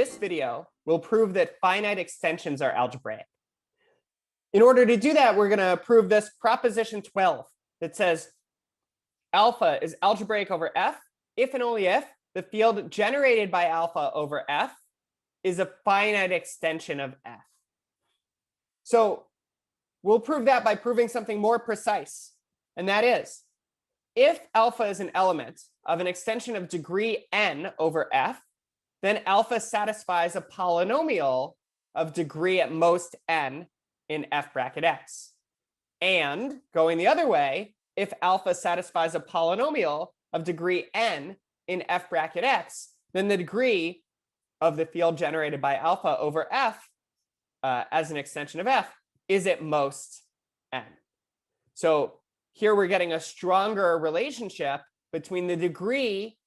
this video, we'll prove that finite extensions are algebraic. In order to do that, we're going to prove this proposition 12 that says alpha is algebraic over F if and only if the field generated by alpha over F is a finite extension of F. So we'll prove that by proving something more precise, and that is if alpha is an element of an extension of degree n over F, then alpha satisfies a polynomial of degree at most n in F bracket x. And going the other way, if alpha satisfies a polynomial of degree n in F bracket x, then the degree of the field generated by alpha over F as an extension of F is at most n. So here we're getting a stronger relationship between the degree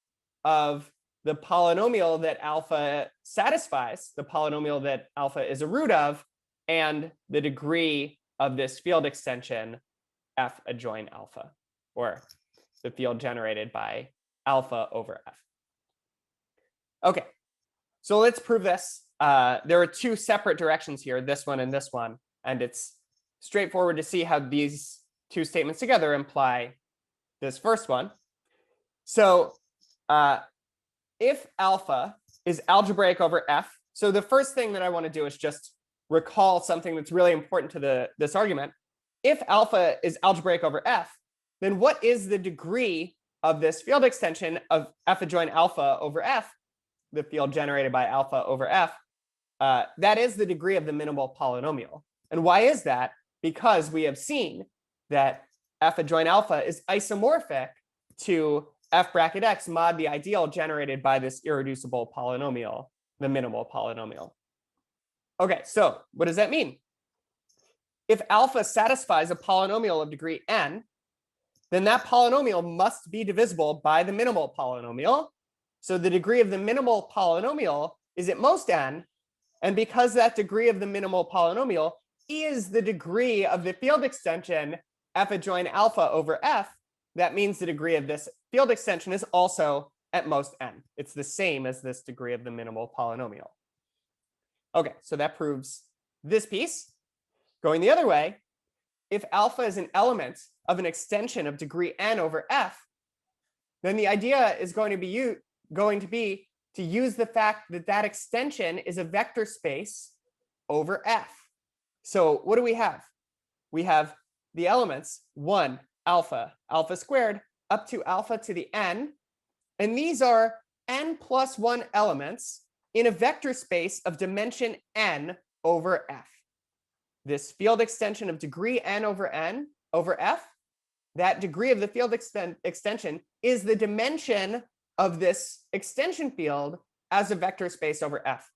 of the polynomial that alpha satisfies, the polynomial that alpha is a root of, and the degree of this field extension F adjoin alpha, or the field generated by alpha over F. Okay, so let's prove this. There are two separate directions here, this one, and it's straightforward to see how these two statements together imply this first one. So if alpha is algebraic over F, so the first thing that I want to do is just recall something that's really important to this argument. If alpha is algebraic over F, then what is the degree of this field extension of F adjoin alpha over F, the field generated by alpha over F? That is the degree of the minimal polynomial. And why is that? Because we have seen that F adjoin alpha is isomorphic to F bracket x mod the ideal generated by this irreducible polynomial, the minimal polynomial. Okay, so what does that mean? If alpha satisfies a polynomial of degree n, then that polynomial must be divisible by the minimal polynomial. So the degree of the minimal polynomial is at most n. And because that degree of the minimal polynomial is the degree of the field extension F adjoin alpha over F, that means the degree of this field extension is also at most n. It's the same as this degree of the minimal polynomial. Okay, so that proves this piece. Going the other way, if alpha is an element of an extension of degree n over F, then the idea is going to be to use the fact that that extension is a vector space over F. So what do we have? We have the elements 1, alpha, alpha squared, up to alpha to the n. And these are n plus 1 elements in a vector space of dimension n over F. This field extension of degree n over F, that degree of the field extension is the dimension of this extension field as a vector space over F.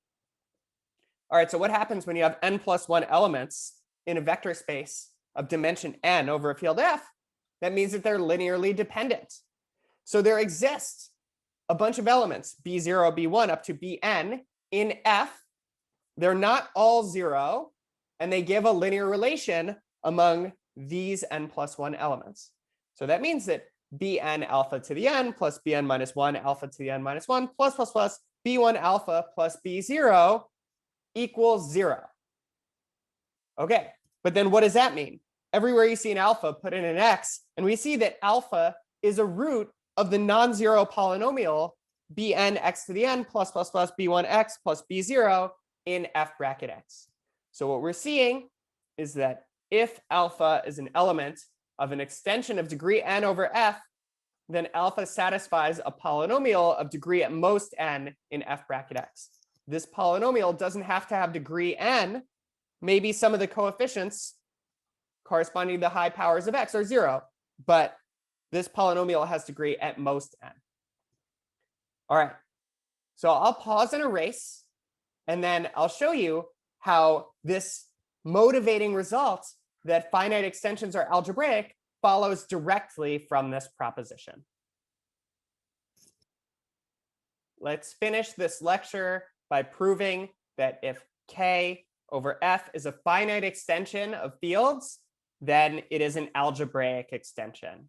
All right, so what happens when you have n plus 1 elements in a vector space of dimension n over a field F? That means that they're linearly dependent. So there exists a bunch of elements, b0, b1 up to bn in F. They're not all 0, and they give a linear relation among these n plus 1 elements. So that means that bn alpha to the n plus bn minus 1 alpha to the n minus 1 plus b1 alpha plus b0 equals 0. Okay, but then what does that mean? Everywhere you see an alpha, put in an x, and we see that alpha is a root of the non-zero polynomial bn x to the n plus b1x plus b0 in F bracket x. So what we're seeing is that if alpha is an element of an extension of degree n over F, then alpha satisfies a polynomial of degree at most n in F bracket x. This polynomial doesn't have to have degree n. Maybe some of the coefficients corresponding to the high powers of x are 0, but this polynomial has degree at most n. All right, so I'll pause and erase, and then I'll show you how this motivating result that finite extensions are algebraic follows directly from this proposition. Let's finish this lecture by proving that if K over F is a finite extension of fields, then it is an algebraic extension.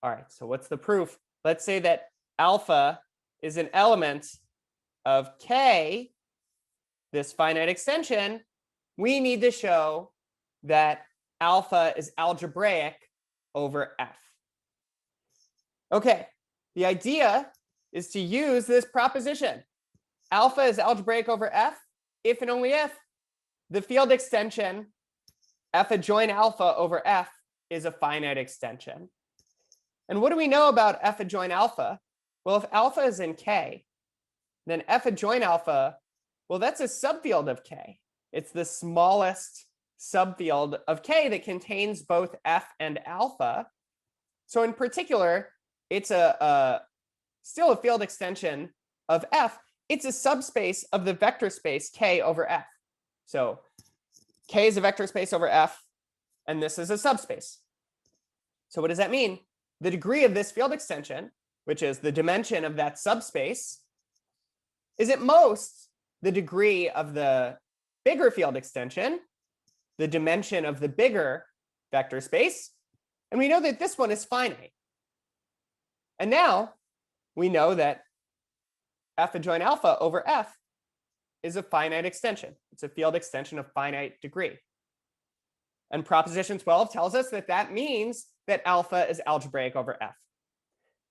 All right, so what's the proof? Let's say that alpha is an element of K, this finite extension, we need to show that alpha is algebraic over F. Okay, the idea is to use this proposition. Alpha is algebraic over F if and only if the field extension F adjoin alpha over F is a finite extension. And what do we know about F adjoin alpha? Well, if alpha is in K, then F adjoin alpha, well, that's a subfield of K. It's the smallest subfield of K that contains both F and alpha. So in particular, it's still a field extension of F. It's a subspace of the vector space K over F. So K is a vector space over F, and this is a subspace. So what does that mean? The degree of this field extension, which is the dimension of that subspace, is at most the degree of the bigger field extension, the dimension of the bigger vector space. And we know that this one is finite. And now we know that F adjoin alpha over F is a finite extension. It's a field extension of finite degree. And proposition 12 tells us that that means that alpha is algebraic over F.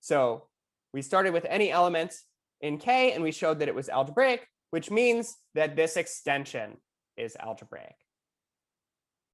So we started with any element in K, and we showed that it was algebraic, which means that this extension is algebraic.